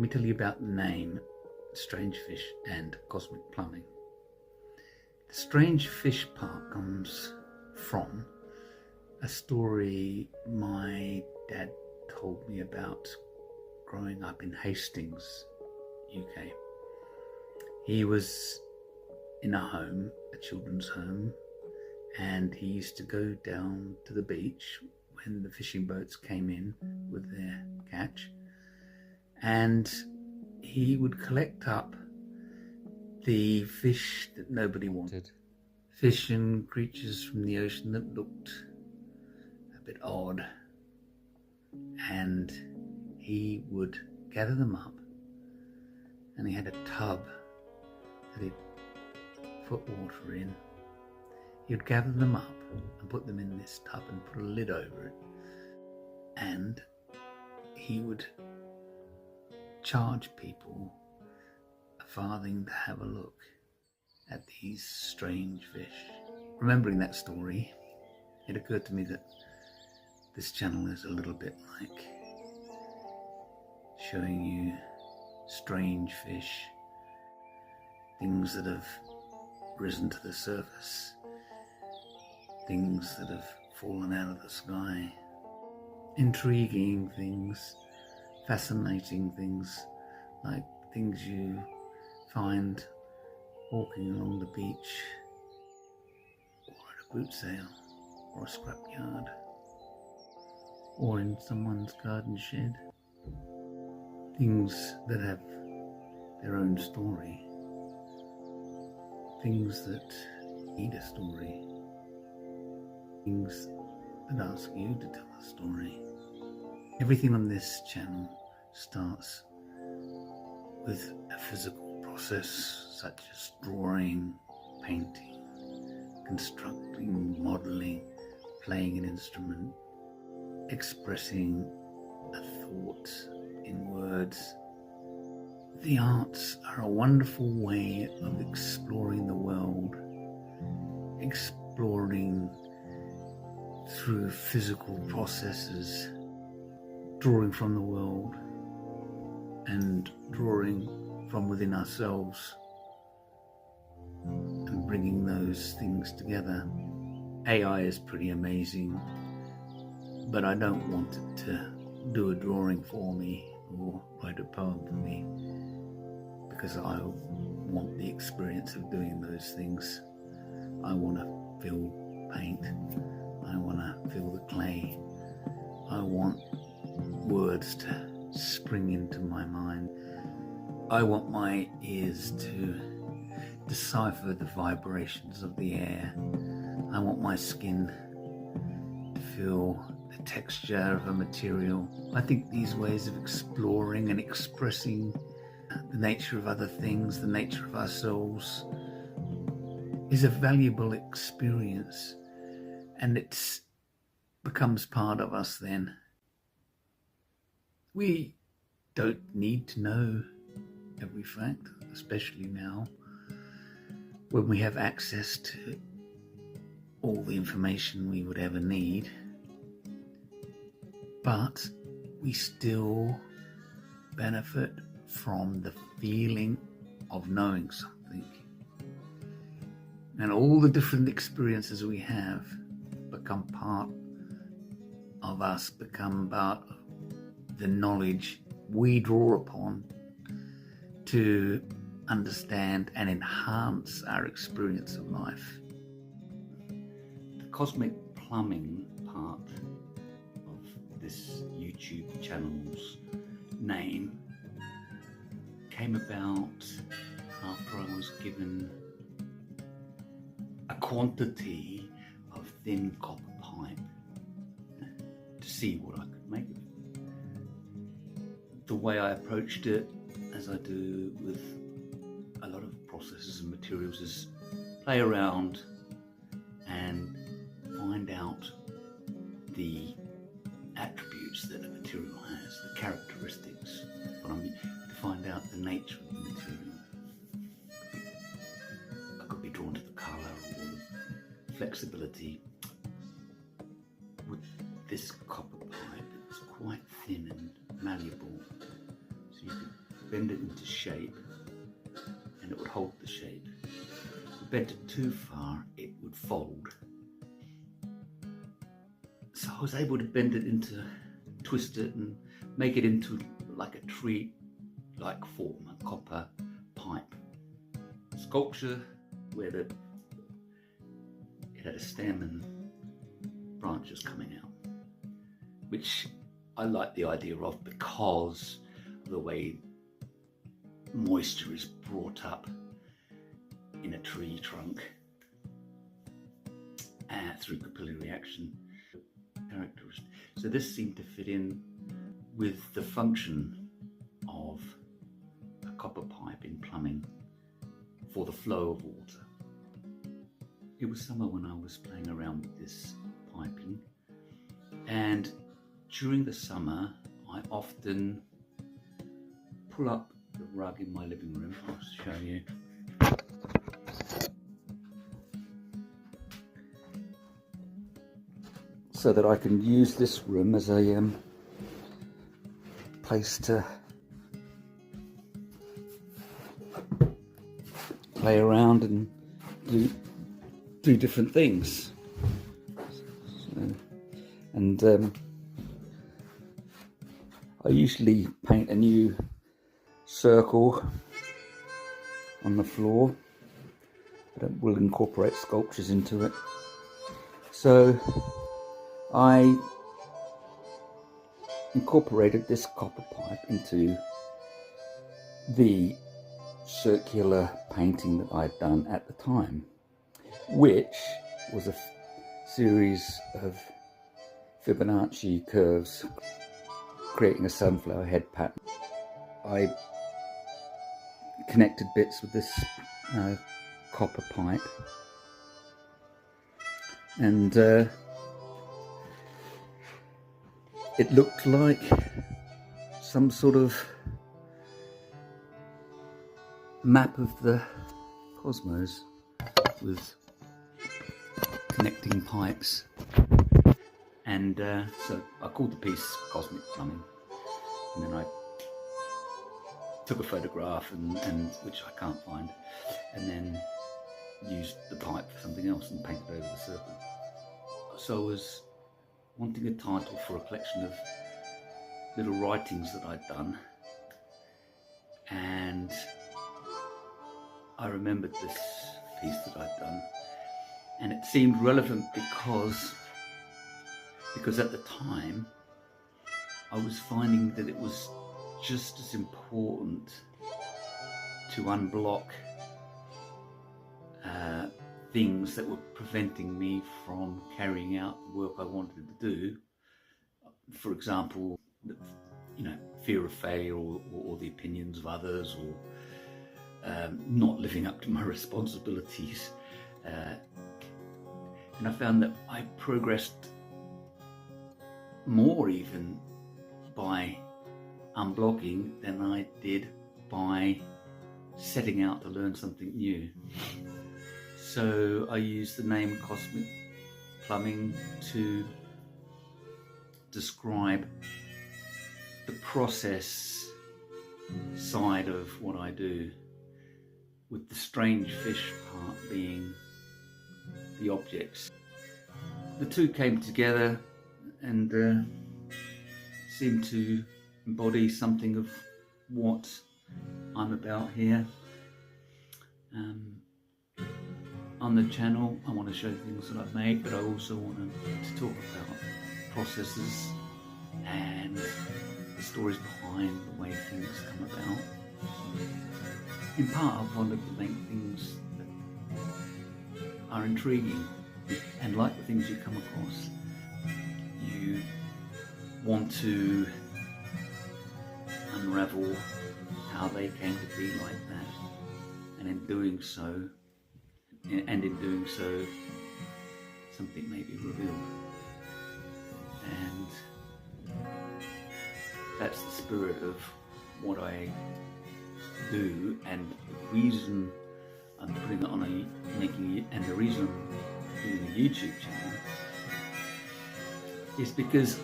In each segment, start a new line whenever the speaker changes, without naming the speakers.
Let me tell you about the name Strange Fish and Cosmic Plumbing. The Strange Fish part comes from a story my dad told me about growing up in Hastings, UK. He was in a home, a children's home, and he used to go down to the beach when the fishing boats came in with their catch, and he would collect up the fish that nobody wanted. Fish and creatures from the ocean that looked a bit odd, and he would gather them up, and he had a tub that he'd put water in. He would gather them up and put them in this tub and put a lid over it, and he would charge people a farthing to have a look at these strange fish. Remembering that story, it occurred to me that this channel is a little bit like showing you strange fish, things that have risen to the surface, things that have fallen out of the sky, intriguing things, fascinating things, like things you find walking along the beach, or at a boot sale, or a scrapyard, or in someone's garden shed. Things that have their own story, things that need a story, things that ask you to tell a story. Everything on this channel starts with a physical process such as drawing, painting, constructing, modeling, playing an instrument, expressing a thought in words. The arts are a wonderful way of exploring the world, exploring through physical processes, drawing from the world and drawing from within ourselves and bringing those things together. AI is pretty amazing, but I don't want it to do a drawing for me or write a poem for me, because I want the experience of doing those things. I want to feel paint, I want to feel the clay, I want words to spring into my mind, I want my ears to decipher the vibrations of the air, I want my skin to feel the texture of a material. I think these ways of exploring and expressing the nature of other things, the nature of ourselves, is a valuable experience, and it becomes part of us then. We don't need to know every fact, especially now when we have access to all the information we would ever need, but we still benefit from the feeling of knowing something. And all the different experiences we have become part of us, become part of the knowledge we draw upon to understand and enhance our experience of life. The Cosmic Plumbing part of this YouTube channel's name came about after I was given a quantity of thin copper pipe to see what I could make of it. The way I approached it, as I do with a lot of processes and materials, is play around and find out the attributes that a material has, the characteristics, to find out the nature of the material. I could be drawn to the colour or the flexibility. With this copper pipe, it's quite thin and malleable, so you could bend it into shape and it would hold the shape. If you bent it too far, it would fold. So I was able to bend it into, twist it and make it into like a tree-like form, a copper pipe sculpture where it had a stem and branches coming out, which I like the idea of because of the way moisture is brought up in a tree trunk through capillary action characteristics. So this seemed to fit in with the function of a copper pipe in plumbing for the flow of water. It was summer when I was playing around with this piping, and during the summer I often pull up the rug in my living room. I'll show you. So that I can use this room as a place to play around and do different things. I usually paint a new circle on the floor, but will incorporate sculptures into it. So I incorporated this copper pipe into the circular painting that I'd done at the time, which was a series of Fibonacci curves creating a sunflower head pattern. I connected bits with this copper pipe, and it looked like some sort of map of the cosmos with connecting pipes. And so I called the piece Cosmic Plumbing, and then I took a photograph and which I can't find, and then used the pipe for something else and painted over the circle. So I was wanting a title for a collection of little writings that I'd done, and I remembered this piece that I'd done, and it seemed relevant because at the time I was finding that it was just as important to unblock things that were preventing me from carrying out the work I wanted to do. For example, fear of failure or the opinions of others, or not living up to my responsibilities. And I found that I progressed more even by unblocking than I did by setting out to learn something new. So I used the name Cosmic Plumbing to describe the process side of what I do, with the strange fish part being the objects. The two came together and seemed to embody something of what I'm about here. On the channel, I want to show things that I've made, but I also want to talk about processes and the stories behind the way things come about. In part, I've wanted to make things that are intriguing, and like the things you come across, you want to unravel how they came to be like that, and in doing so, something may be revealed. And that's the spirit of what I do, and the reason I'm putting it on and the reason I'm doing a YouTube channel is because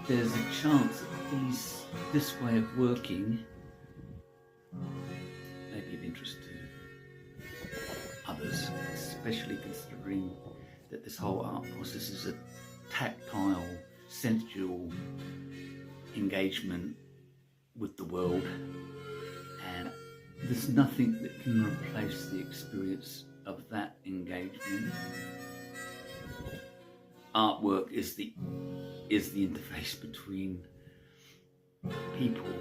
there's a chance that this way of working may be of interest to others, especially considering that this whole art process is a tactile, sensual engagement with the world, and there's nothing that can replace the experience of that engagement. Artwork is the interface between people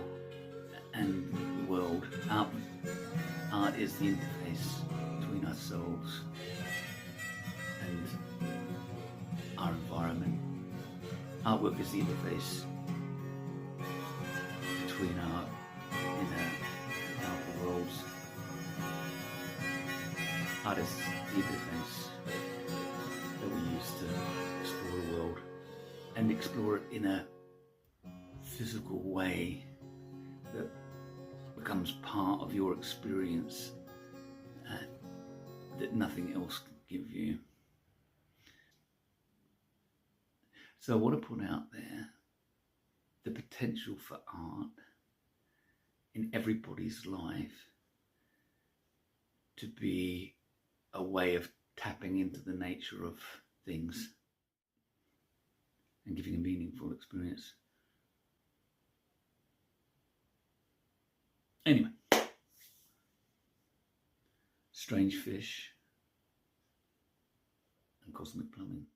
and the world. Art is the interface between ourselves and our environment. Artwork is the interface between our inner and outer worlds. Art is the interface that we use to explore the world, and explore it in a physical way that becomes part of your experience that nothing else can give you. So I want to put out there the potential for art in everybody's life to be a way of tapping into the nature of things and giving a meaningful experience. Anyway, Strange Fish and Cosmic Plumbing.